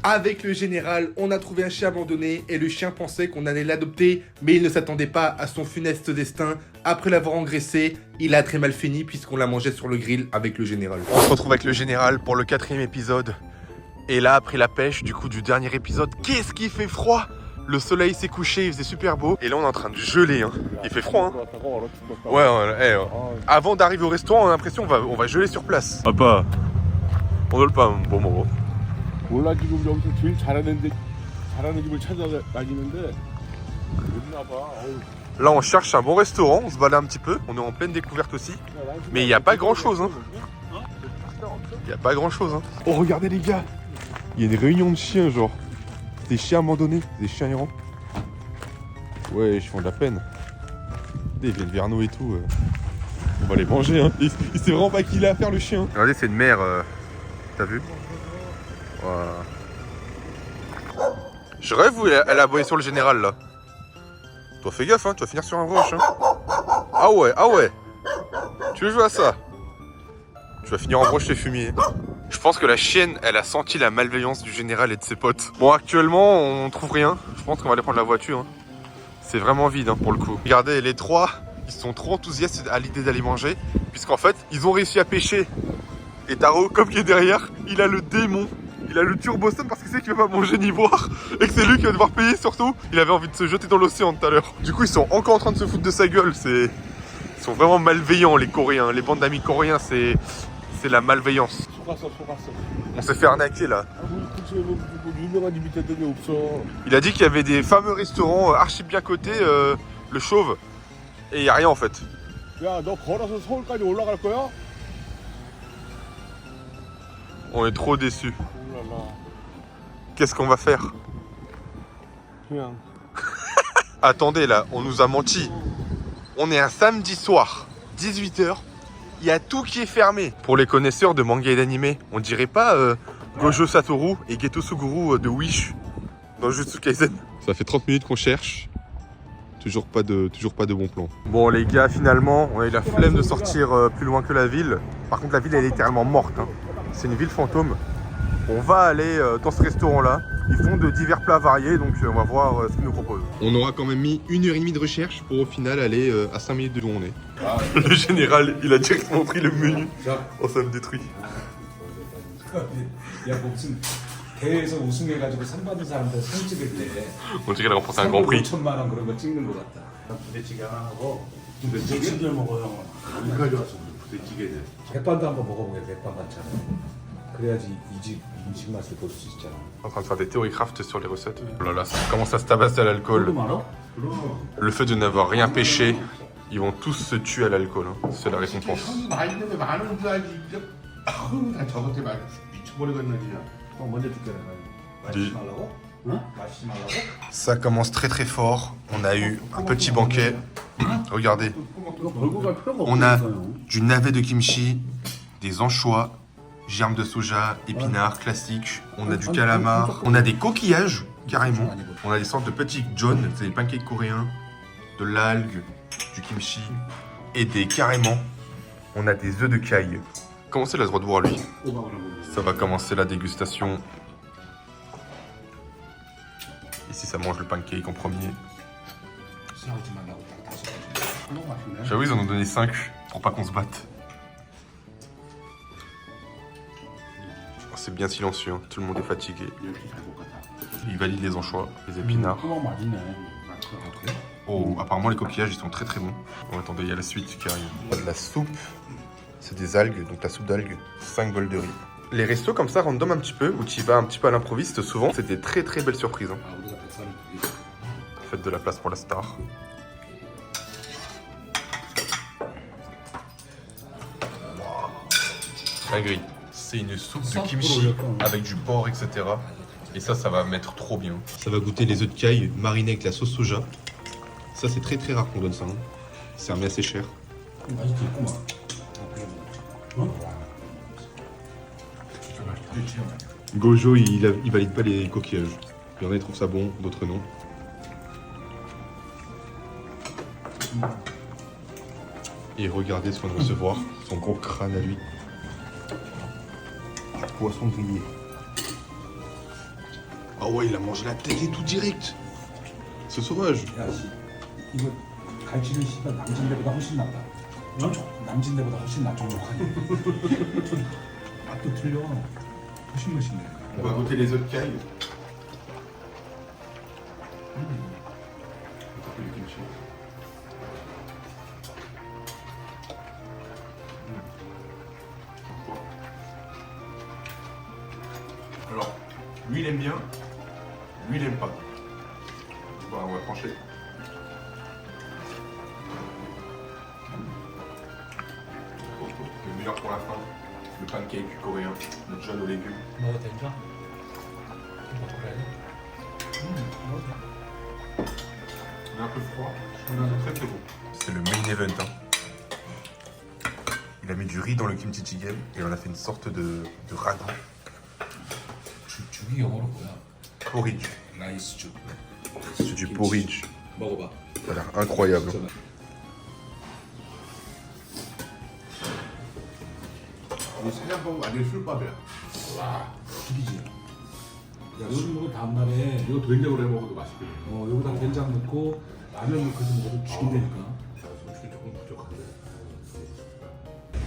Avec le général, on a trouvé un chien abandonné et le chien pensait qu'on allait l'adopter, mais il ne s'attendait pas à son funeste destin. Après l'avoir engraissé, il a très mal fini puisqu'on l'a mangé sur le grill avec le général. On se retrouve avec le général pour le 4e épisode. Et là, après la pêche, du coup, du dernier épisode, qu'est-ce qu'il fait froid! Le soleil s'est couché, il faisait super beau. Et là, on est en train de geler, hein. Il fait froid, hein. Ouais, avant d'arriver au restaurant, on a l'impression qu'on va geler sur place. Papa, on ne pas bon moment. 몰라 지금 여기서 제일 잘하는 집을 찾아다니는데 없나 봐. Là, on cherche un bon restaurant, on se balade un petit peu. On est en pleine découverte aussi. Mais il n'y a pas grand-chose, hein. Il n'y a pas grand-chose, hein. Oh, regardez les gars. Il y a une réunion de chiens, genre. Des chiens abandonnés, des chiens errants. Ouais, ils font de la peine. Ils viennent vers nous et tout. On va les manger, hein. Il sait vraiment pas qu'il a à faire, le chien. Regardez, c'est une mère. T'as vu? Voilà. Je rêve où elle a aboyé sur le général, là. Toi, fais gaffe, hein, tu vas finir sur un roche, hein. Ah ouais. Tu veux jouer à ça? Tu vas finir en broche les fumiers. Je pense que la chienne, elle a senti la malveillance du général et de ses potes. Bon, actuellement, on trouve rien. Je pense qu'on va aller prendre la voiture, hein. C'est vraiment vide, hein, pour le coup. Regardez, les trois, ils sont trop enthousiastes à l'idée d'aller manger, puisqu'en fait, ils ont réussi à pêcher. Et Taro, comme qui est derrière, il a le démon. Il a le turbo son parce qu'il sait qu'il va pas manger ni boire et que c'est lui qui va devoir payer surtout. Il avait envie de se jeter dans l'océan tout à l'heure. Du coup, ils sont encore en train de se foutre de sa gueule. Ils sont vraiment malveillants, les Coréens. Les bandes d'amis coréens, c'est la malveillance. On s'est fait arnaquer là. Il a dit qu'il y avait des fameux restaurants archi bien cotés, le Chauve, et il n'y a rien en fait. 야, 너 걸어서 서울까지 올라갈 거야? On est trop déçus. Qu'est-ce qu'on va faire? 그냥. Attendez là, on nous a menti. On est un samedi soir, 18h. Il y a tout qui est fermé. Pour les connaisseurs de manga et d'anime, on dirait pas Gojo Satoru et Geto Suguru de Wish dans Jujutsu Kaisen. Ça fait 30 minutes qu'on cherche. Toujours pas de bon plan. Bon les gars, finalement, on a eu la flemme de sortir plus loin que la ville. Par contre, la ville elle est littéralement morte, hein. C'est une ville fantôme. On va aller dans ce restaurant-là. Ils font de divers plats variés, donc on va voir ce qu'ils nous proposent. On aura quand même mis 1h30 de recherche pour au final aller à 5 minutes de où on est. Le général, il a directement pris le menu. Oh, ça me détruit. 야, 무슨 대회에서 우승해가지고 상 받은 사람들 사진 찍을 때 On dirait qu'il a remporté un grand prix. 5천만 원 그런 거 찍는 것 같다. 부대찌개 하나 하고 부대찌개 먹어요. 여기까지 왔어. 부대찌개는. 백반도 한번 먹어보게 백반 반찬. 그래야지 이 집 음식 맛을 볼 수 있잖아. En train de faire des théories craft sur les recettes. Oh là là, ça commence à se tabasser à l'alcool. Le fait de n'avoir rien pêché, ils vont tous se tuer à l'alcool, hein. C'est la récompense. 많이 있는데 많은 줄 알지. 다 저것에 막 미쳐버리겠네 그냥. 먼저 줄게 내가. 마시지 말라고? 응? 마시지 말라고? Ça commence très très fort. On a eu un petit banquet. Regardez. On a du navet de kimchi, des anchois, germes de soja, épinards classiques. On a du calamar. On a des coquillages, carrément. On a des sortes de petits jaunes, c'est des pancakes coréens, de l'algue, du kimchi et carrément, on a des œufs de caille. Comment c'est, il a le droit de voir lui? Ça va commencer la dégustation. Ici, ça mange le pancake en premier. J'avoue, ils en ont donné 5 pour pas qu'on se batte. Oh, c'est bien silencieux, hein. Tout le monde est fatigué. Ils valident les anchois, les épinards. Oh, apparemment les coquillages ils sont très très bons. Oh, attendez, il y a la suite qui arrive. De la soupe, c'est des algues, donc la soupe d'algues, 5 bols de riz. Les restos comme ça, random un petit peu, où tu y vas un petit peu à l'improviste, souvent, c'est des très très belles surprises, hein. Faites de la place pour la star. Dinguerie. C'est une soupe de kimchi avec du porc, etc. Et ça va mettre trop bien. Ça va goûter les œufs de caille marinés avec la sauce soja. Ça, c'est très très rare qu'on donne ça, hein. C'est remis assez cher. Gojo, il valide pas les coquillages. Il y en a qui trouvent ça bon, d'autres non. Et regardez ce qu'on vient de recevoir, son gros crâne à lui. Poisson grillé. Ah ouais, il a mangé la tête et tout direct. C'est sauvage. 야, 이거 갈치는 씨발 남진대보다 훨씬 낫다. 남진대보다 훨씬 낫 촉촉하니. 맛도 틀려. 훨씬 맛있네. On va goûter les autres cailles. Alors, lui il aime bien, lui il aime pas. Bon, on va trancher. Le meilleur pour la fin, le pancake coréen, le jaune aux légumes. 먹어도 되죠? 그래. Il est un peu froid, très très bon. C'est le main event. Hein. Il a mis du riz dans le kimchi jjigae et on a fait une sorte de ragoût. 죽이 영어로 뭐야? Porridge. 라이스 죽. C'est du porridge. 먹어봐. Ça a l'air incroyable. 이 사냥법 완전 술밥이야. 와, 죽이지. 야, 요즘 먹을 다음날에 이거 된장으로 해 먹어도 맛있거든. 여기다 된장 넣고 라면 넣고서 먹어도 죽인다니까. 조금 부족한데.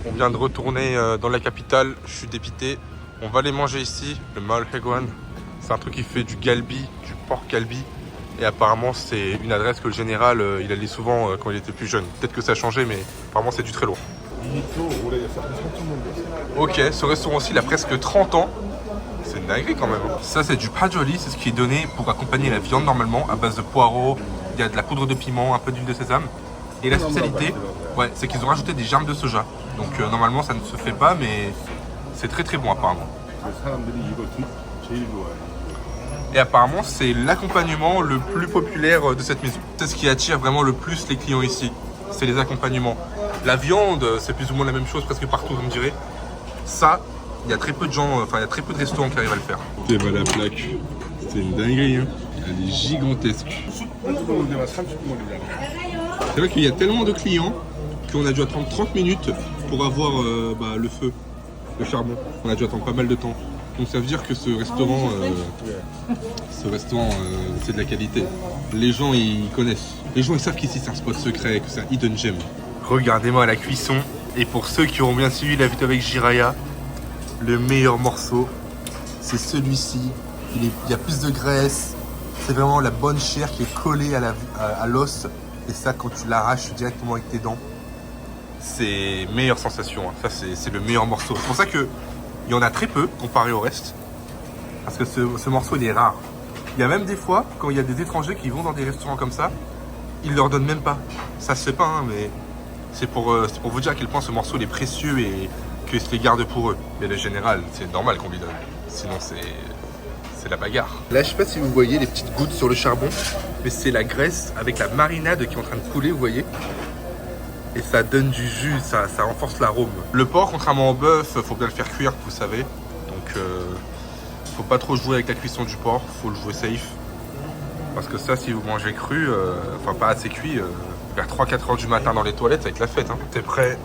On vient de retourner dans la capitale, je suis dépité. On va aller manger ici, le Mall Haegwan. C'est un truc qui fait du galbi, du porc galbi. Et apparemment c'est une adresse que le général il allait souvent quand il était plus jeune. Peut-être que ça a changé mais apparemment c'est du très lourd. Ok, ce restaurant-ci il a presque 30 ans. C'est une dinguerie quand même. Ça c'est du pajoli, c'est ce qui est donné pour accompagner la viande normalement à base de poireaux. Il y a de la poudre de piment, un peu d'huile de sésame. Et la spécialité, ouais, c'est qu'ils ont rajouté des germes de soja. Donc normalement ça ne se fait pas mais c'est très très bon apparemment. Et apparemment c'est l'accompagnement le plus populaire de cette maison. C'est ce qui attire vraiment le plus les clients ici. C'est les accompagnements. La viande, c'est plus ou moins la même chose presque partout on me dirait. Ça, il y a très peu de gens, enfin il y a très peu de restaurants qui arrivent à le faire. C'est pas la plaque, c'est une dinguerie hein. Elle est gigantesque. C'est vrai qu'il y a tellement de clients qu'on a dû attendre 30 minutes pour avoir le feu, le charbon. On a dû attendre pas mal de temps. Donc ça veut dire que ce restaurant, c'est de la qualité. Les gens ils connaissent. Les gens ils savent qu'ici c'est un spot secret, que c'est un hidden gem. Regardez-moi la cuisson. Et pour ceux qui auront bien suivi la vidéo avec Jiraya, le meilleur morceau, c'est celui-ci. Il y a plus de graisse. C'est vraiment la bonne chair qui est collée à l'os. Et ça, quand tu l'arraches directement avec tes dents, c'est meilleure sensation. Hein. Ça, c'est le meilleur morceau. C'est pour ça qu'il y en a très peu comparé au reste. Parce que ce morceau, il est rare. Il y a même des fois, quand il y a des étrangers qui vont dans des restaurants comme ça, ils leur donnent même pas. Ça se fait pas, hein, mais c'est pour vous dire à quel point ce morceau il est précieux et qu'ils se les gardent pour eux. Mais le général, c'est normal qu'on lui donne. Sinon, c'est la bagarre. Là, je sais pas si vous voyez les petites gouttes sur le charbon, mais c'est la graisse avec la marinade qui est en train de couler, vous voyez. Et ça donne du jus, ça renforce l'arôme. Le porc, contrairement au bœuf, faut bien le faire cuire, vous savez. Donc, faut pas trop jouer avec la cuisson du porc, faut le jouer safe. Parce que ça, si vous mangez cru, enfin pas assez cuit, vers 3-4 heures du matin dans les toilettes, ça va être la fête. Hein. T'es prêt?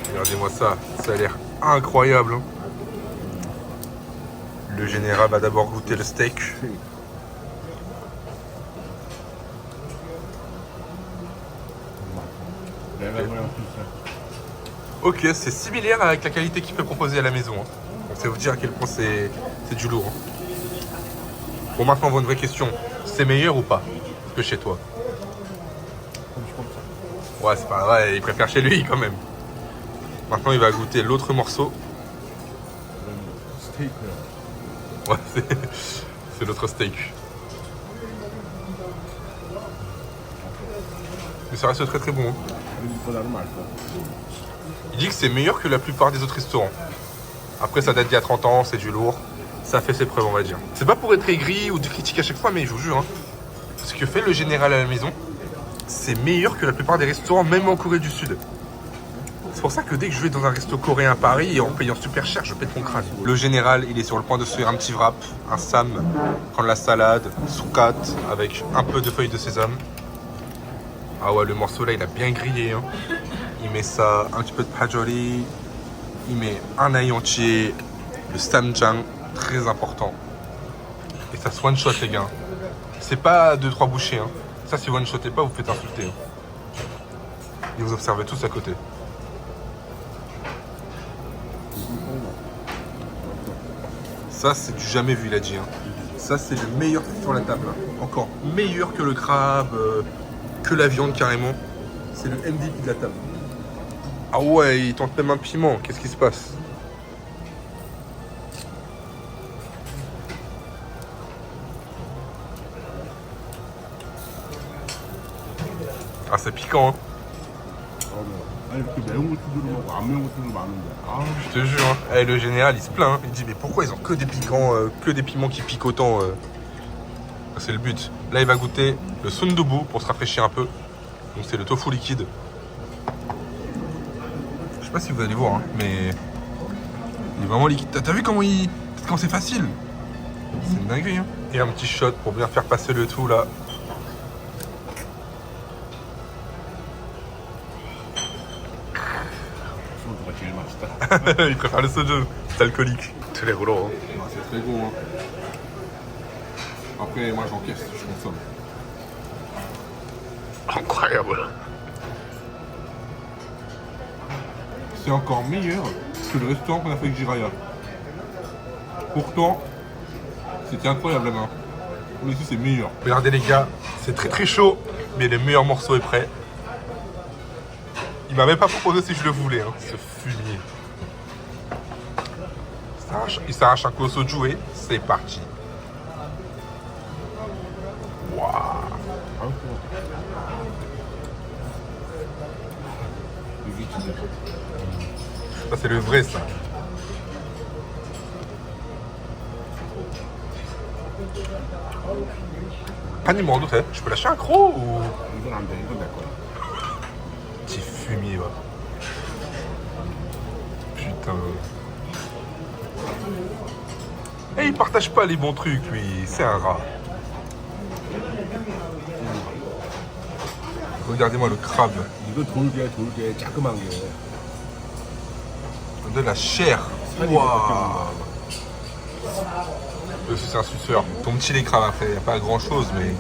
Regardez-moi ça, ça a l'air incroyable. Hein. Le général va d'abord goûter le steak. Ok, c'est similaire avec la qualité qu'il peut proposer à la maison. Hein. Donc ça vous dire à quel point c'est du lourd. Hein. Bon, maintenant, on voit une vraie question. C'est meilleur ou pas que chez toi? Ouais, c'est pas vrai, il préfère chez lui quand même. Maintenant, il va goûter l'autre morceau. Steak. Ouais, c'est l'autre steak. Mais ça reste très très bon. Il dit que c'est meilleur que la plupart des autres restaurants. Après, ça date d'il y a 30 ans, c'est du lourd. Ça fait ses preuves, on va dire. C'est pas pour être aigri ou de critiquer à chaque fois, mais je vous jure, hein, ce que fait le général à la maison, c'est meilleur que la plupart des restaurants, même en Corée du Sud. C'est pour ça que dès que je vais dans un resto coréen à Paris et en payant super cher, je pète mon crâne. Le général, il est sur le point de se faire un petit wrap, un sam, prendre la salade, soukat avec un peu de feuilles de sésame. Ah ouais, le morceau là, il a bien grillé. Hein. Il met ça, un petit peu de pajoli, il met un ail entier, le samjang, très important. Et ça se one-shot, les gars. C'est pas 2-3 bouchées. Hein. Ça, si vous one-shotez pas, vous faites insulter. Hein. Et vous observez tous à côté. Ça, c'est du jamais vu, il a dit. Hein. Ça, c'est le meilleur truc sur la table. Hein. Encore meilleur que le crabe, que la viande carrément. C'est le MVP de la table. Ah ouais, il tente même un piment. Qu'est-ce qui se passe? Ah, c'est piquant, hein. 아니 그 매운 것도 들어가고 안 매운 것도 많은데. 아, Je te jure. Hein. Eh, le général, il se plaint. Hein. Il dit, mais pourquoi ils ont que des piquants, que des piments qui piquent autant C'est le but. Là, il va goûter le sundubu pour se rafraîchir un peu. Donc, c'est le tofu liquide. Je sais pas si vous allez voir, hein, mais il est vraiment liquide. T'as vu comment quand c'est facile? C'est une dinguerie. Hein. Et un petit shot pour bien faire passer le tout là. 소주가 제일 맛있다. Il préfère le soju. C'est alcoolique. C'est les rouleaux. Hein. Ah, c'est très gros. Hein. Après, moi j'encaisse, je consomme. Incroyable. C'est encore meilleur que le restaurant qu'on a fait avec Jiraya. Pourtant, c'était incroyable là-bas. Mais ici c'est meilleur. Regardez les gars, c'est très très chaud, mais le meilleur morceau est prêt. Il m'a même pas proposé si je le voulais, hein, ce fumier. Il s'arrache un coup au soju et c'est parti. Waouh. Ça c'est le vrai ça. Panier doute, je peux lâcher un croc ou... 이건 안 돼. 이건 내 거야. Petit fumier, va. Putain. Et il partage pas les bons trucs, lui. C'est un rat. Regardez-moi le crabe. 이거 돌게 자그만 게. De la chair. Waouh. C'est un suceur. Ton petit les crabes après, y a pas grand chose, mais.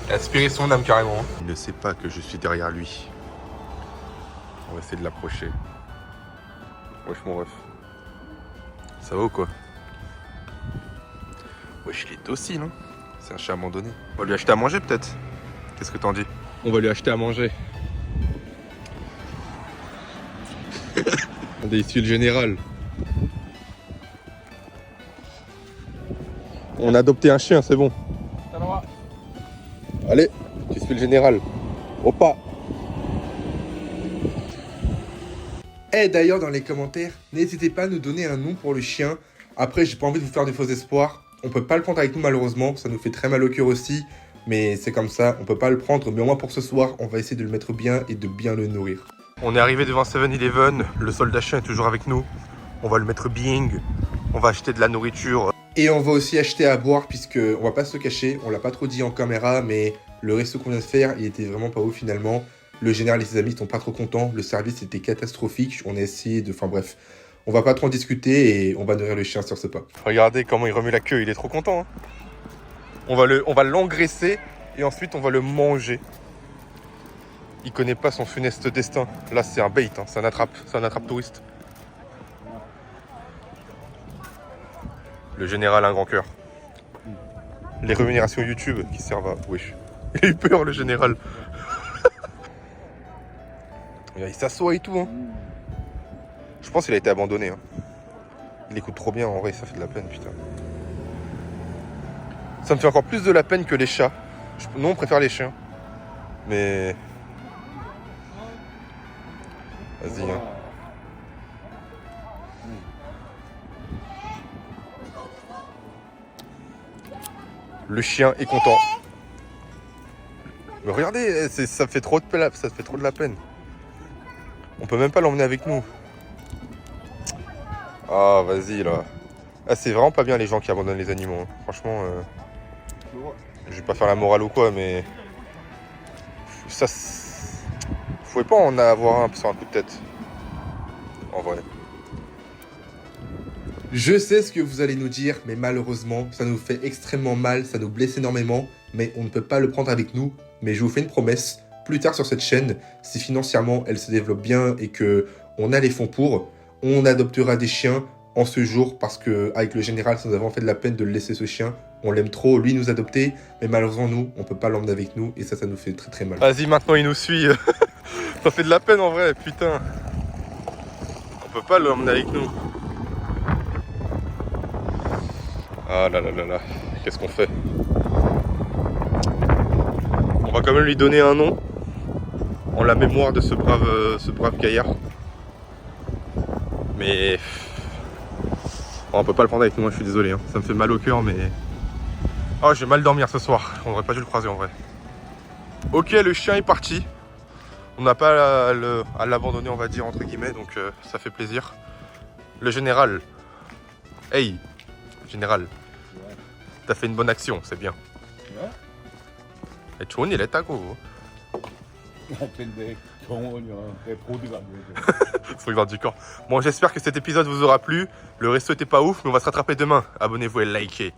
Il a aspiré son âme carrément. Il ne sait pas que je suis derrière lui. On va essayer de l'approcher. Wesh mon ref. Ça va ou quoi? Wesh il est docile hein. C'est un chat abandonné. On va lui acheter à manger peut-être. Qu'est-ce que t'en dis? On va lui acheter à manger. On a issu le général. On a adopté un chien, c'est bon. Allez, tu suis le général. Au pas. Et d'ailleurs, dans les commentaires, n'hésitez pas à nous donner un nom pour le chien. Après, j'ai pas envie de vous faire de faux espoirs. On peut pas le prendre avec nous malheureusement, ça nous fait très mal au cœur aussi. Mais c'est comme ça, on peut pas le prendre. Mais au moins pour ce soir, on va essayer de le mettre bien et de bien le nourrir. On est arrivé devant 7-Eleven, le soldat chien est toujours avec nous. On va le mettre bien, on va acheter de la nourriture. Et on va aussi acheter à boire puisque on va pas se cacher, on l'a pas trop dit en caméra, mais le resto qu'on vient de faire, il était vraiment pas ouf finalement. Le général et ses amis sont pas trop contents, le service était catastrophique, on a essayé de... Enfin bref, on va pas trop en discuter et on va nourrir le chien sur ce pas. Regardez comment il remue la queue, il est trop content. Hein. On va l'engraisser et ensuite on va le manger. Il connaît pas son funeste destin. Là c'est un bait, hein. C'est un attrape touriste. Le général a un grand cœur. Les rémunérations YouTube qui servent à... Wesh. Il a eu peur le général. Il s'assoit et tout. Hein. Je pense qu'il a été abandonné. Hein. Il écoute trop bien en vrai, ça fait de la peine putain. Ça me fait encore plus de la peine que les chats. Nous on préfère les chiens. Mais... Vas-y hein. Le chien est content. Mais regardez, ça fait trop de la peine. On peut même pas l'emmener avec nous. Ah vas-y là. Ah, c'est vraiment pas bien les gens qui abandonnent les animaux. Hein. Franchement, je vais pas faire la morale ou quoi, mais ça, vous pouvez pas en avoir un sur un coup de tête. En vrai. Je sais ce que vous allez nous dire, mais malheureusement, ça nous fait extrêmement mal, ça nous blesse énormément, mais on ne peut pas le prendre avec nous. Mais je vous fais une promesse, plus tard sur cette chaîne, si financièrement elle se développe bien et que on a les fonds pour, on adoptera des chiens en ce jour parce que avec le général, ça nous avons fait de la peine de le laisser ce chien. On l'aime trop, lui nous adopter, mais malheureusement nous, on peut pas l'emmener avec nous et ça nous fait très très mal. Vas-y, maintenant il nous suit. Ça fait de la peine en vrai, putain. On peut pas l'emmener avec nous. Ah là là là là, qu'est-ce qu'on fait? On va quand même lui donner un nom en la mémoire de ce brave gaillard. Mais on peut pas le prendre avec nous, moi je suis désolé, hein. Ça me fait mal au cœur, mais oh, j'ai mal dormir ce soir. On aurait pas dû le croiser en vrai. Ok, le chien est parti. On n'a pas à l'abandonner, on va dire, entre guillemets, donc ça fait plaisir. Le général. Hey, général. T'as fait une bonne action, c'est bien. Et 좋은 일 했다고. 근데 경원이한테 보드가 안 돼서. Faut le du corps. Bon, j'espère que cet épisode vous aura plu. Le resto était pas ouf, mais on va se rattraper demain. Abonnez-vous et likez.